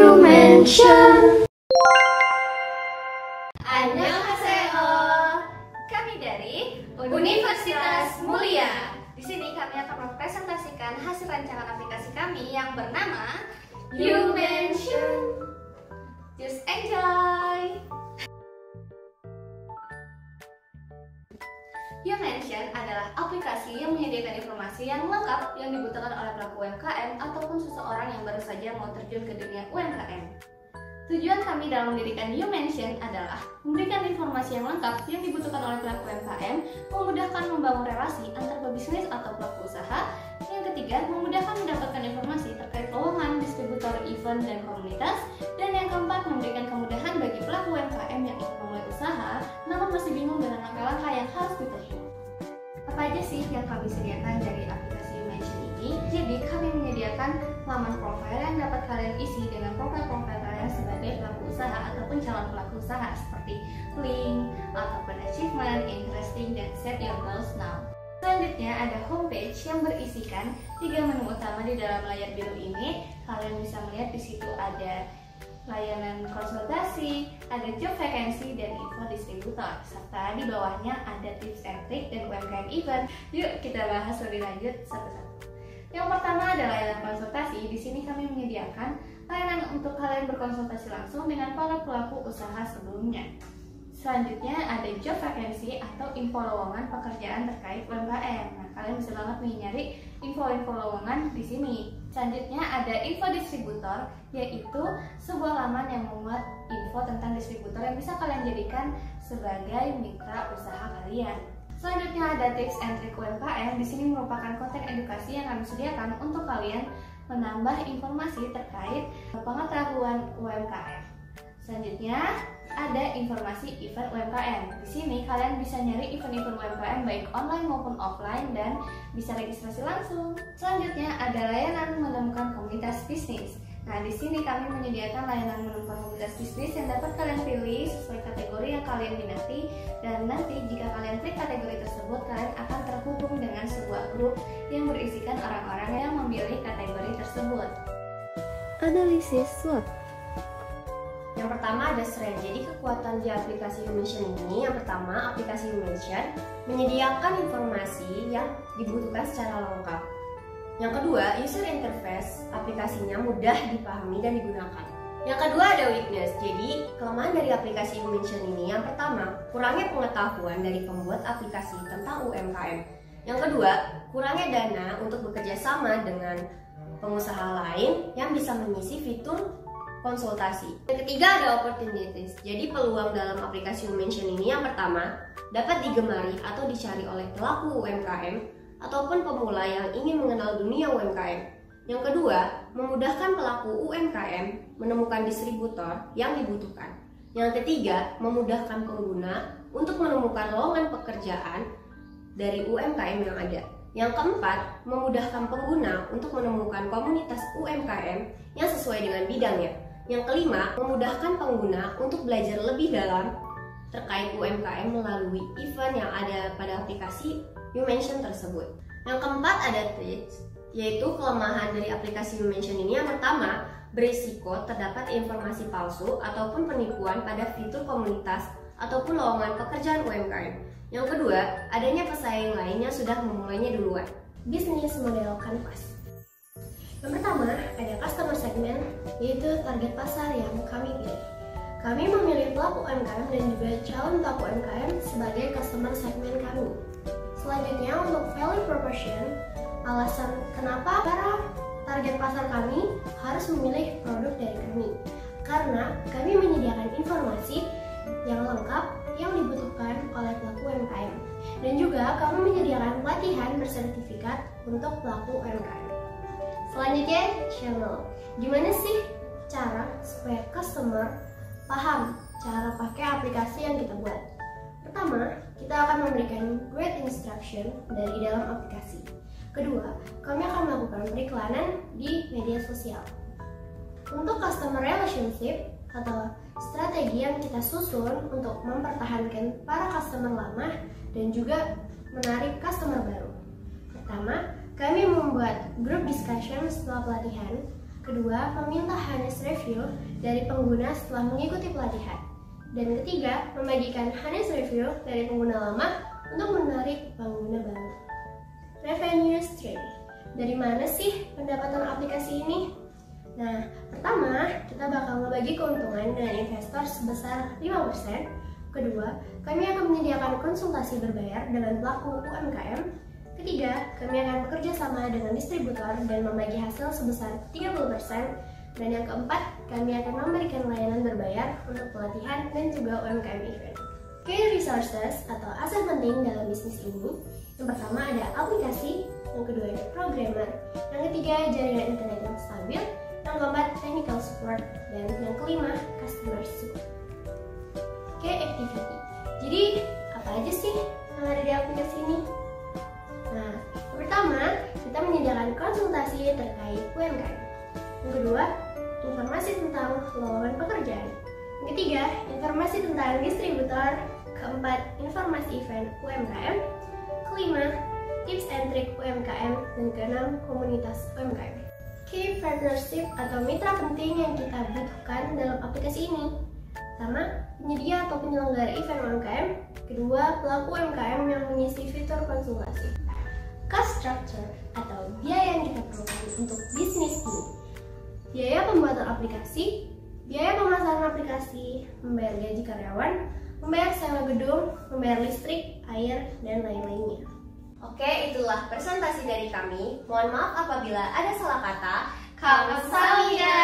U-Mention. Annyeonghaseyo. Kami dari Universitas Mulia. Di sini kami akan mempresentasikan hasil rancangan aplikasi kami yang bernama U-Mention. Just enjoy. U-Mention adalah aplikasi yang menyediakan informasi yang lengkap yang dibutuhkan oleh pelaku UMKM ataupun seseorang yang baru saja mau terjun ke dunia UMKM. Tujuan kami dalam mendirikan U-Mention adalah memberikan informasi yang lengkap yang dibutuhkan oleh pelaku UMKM, memudahkan membangun relasi antar pebisnis atau pelaku usaha. Yang ketiga, memudahkan mendapatkan informasi terkait lowongan, distributor, event, dan komunitas. Dan yang keempat, memberikan kemudahan bagi pelaku UMKM yang ingin memulai usaha namun masih bingung dengan langkah-langkah yang harus ditempuh. Apa aja sih yang kami sediakan dari aplikasi U-Mention ini? Jadi kami menyediakan laman profil yang dapat kalian isi dengan profil-profil kalian sebagai pelaku usaha ataupun calon pelaku usaha seperti link ataupun achievement, interesting, dan set your goals now. Selanjutnya ada homepage yang berisikan 3 menu utama di dalam layar biru ini. Kalian bisa melihat di situ ada layanan konsultasi, ada job vacancy dan info distributor, serta di bawahnya ada tips and trick dan UMKM event. Yuk kita bahas lebih lanjut satu-satu. Yang pertama adalah layanan konsultasi. Di sini kami menyediakan layanan untuk kalian berkonsultasi langsung dengan para pelaku usaha sebelumnya. Selanjutnya ada job vacancy atau info lowongan pekerjaan terkait UMKM. Nah, kalian bisa banget nih nyari info-info lowongan di sini. Selanjutnya ada info distributor, yaitu sebuah laman yang memuat info tentang distributor yang bisa kalian jadikan sebagai mitra usaha kalian. Selanjutnya ada tips and trick UMKM. Di sini merupakan konten edukasi yang kami sediakan untuk kalian menambah informasi terkait pengetahuan UMKM. Selanjutnya ada informasi event UMKM. Di sini kalian bisa nyari event-event UMKM baik online maupun offline dan bisa registrasi langsung. Selanjutnya ada layanan menemukan komunitas bisnis. Nah, di sini kami menyediakan layanan menemukan komunitas bisnis yang dapat kalian pilih sesuai kategori yang kalian minati, dan nanti jika kalian klik kategori tersebut, kalian akan terhubung dengan sebuah grup yang berisikan orang-orang yang memilih kategori tersebut. Analisis SWOT. Yang pertama ada strength. Jadi kekuatan di aplikasi U-Mention ini, yang pertama, aplikasi U-Mention menyediakan informasi yang dibutuhkan secara lengkap. Yang kedua, user interface aplikasinya mudah dipahami dan digunakan. Yang kedua ada weakness. Jadi kelemahan dari aplikasi U-Mention ini, yang pertama, kurangnya pengetahuan dari pembuat aplikasi tentang UMKM. Yang kedua, kurangnya dana untuk bekerja sama dengan pengusaha lain yang bisa mengisi fitur konsultasi. Yang ketiga ada opportunities. Jadi peluang dalam aplikasi U-Mention ini, yang pertama, dapat digemari atau dicari oleh pelaku UMKM ataupun pemula yang ingin mengenal dunia UMKM. Yang kedua, memudahkan pelaku UMKM menemukan distributor yang dibutuhkan. Yang ketiga, memudahkan pengguna untuk menemukan lowongan pekerjaan dari UMKM yang ada. Yang keempat, memudahkan pengguna untuk menemukan komunitas UMKM yang sesuai dengan bidangnya. Yang kelima, memudahkan pengguna untuk belajar lebih dalam terkait UMKM melalui event yang ada pada aplikasi U-Mention tersebut. Yang keempat ada tricks, yaitu kelemahan dari aplikasi U-Mention ini. Yang pertama, berisiko terdapat informasi palsu ataupun penipuan pada fitur komunitas ataupun lowongan pekerjaan UMKM. Yang kedua, adanya pesaing lain yang sudah memulainya duluan. Bisnis model kanvas. Yang pertama, ada customer segment, yaitu target pasar yang kami pilih. Kami memilih pelaku UMKM dan juga calon pelaku UMKM sebagai customer segment kami. Selanjutnya, untuk value proposition, alasan kenapa para target pasar kami harus memilih produk dari kami. Karena kami menyediakan informasi yang lengkap yang dibutuhkan oleh pelaku UMKM. Dan juga kami menyediakan pelatihan bersertifikat untuk pelaku UMKM. Selanjutnya, channel. Gimana sih cara supaya customer paham cara pakai aplikasi yang kita buat? Pertama, kita akan memberikan great instruction dari dalam aplikasi. Kedua, kami akan melakukan periklanan di media sosial. Untuk customer relationship atau strategi yang kita susun untuk mempertahankan para customer lama dan juga menarik customer baru. Pertama, kami membuat group discussion setelah pelatihan. Kedua, meminta honest review review dari pengguna setelah mengikuti pelatihan. Dan ketiga, membagikan honest review dari pengguna lama untuk menarik pengguna baru. Revenue stream. Dari mana sih pendapatan aplikasi ini? Nah, pertama, kita bakal membagi keuntungan dengan investor sebesar 5%. Kedua, kami akan menyediakan konsultasi berbayar dengan pelaku UMKM. Ketiga, kami akan bekerja sama dengan distributor dan membagi hasil sebesar 30%. Dan yang keempat, kami akan memberikan layanan berbayar untuk pelatihan dan juga UMKM event. Key resources atau aset penting dalam bisnis ini, yang pertama ada aplikasi, yang kedua ada programmer, yang ketiga jaringan internet yang stabil, yang keempat technical support, dan yang kelima customer support. Key activity. Jadi apa aja sih yang ada di aplikasi ini? Nah, yang pertama, kita menyediakan konsultasi terkait UMKM. Yang kedua, informasi tentang lowongan pekerjaan. Yang ketiga, informasi tentang distributor. Keempat, informasi event UMKM. Kelima, tips and trik UMKM. Dan keenam, komunitas UMKM. Key partnership atau mitra penting yang kita butuhkan dalam aplikasi ini. Pertama, penyedia atau penyelenggara event UMKM. Kedua, pelaku UMKM yang mengisi fitur konsultasi. Cost structure atau biaya yang kita perlukan untuk bisnis ini. Biaya pembuatan aplikasi, biaya pemasaran aplikasi, membayar gaji karyawan, membayar sewa gedung, membayar listrik, air, dan lain-lainnya. Oke, itulah presentasi dari kami. Mohon maaf apabila ada salah kata. Kamsahamnida.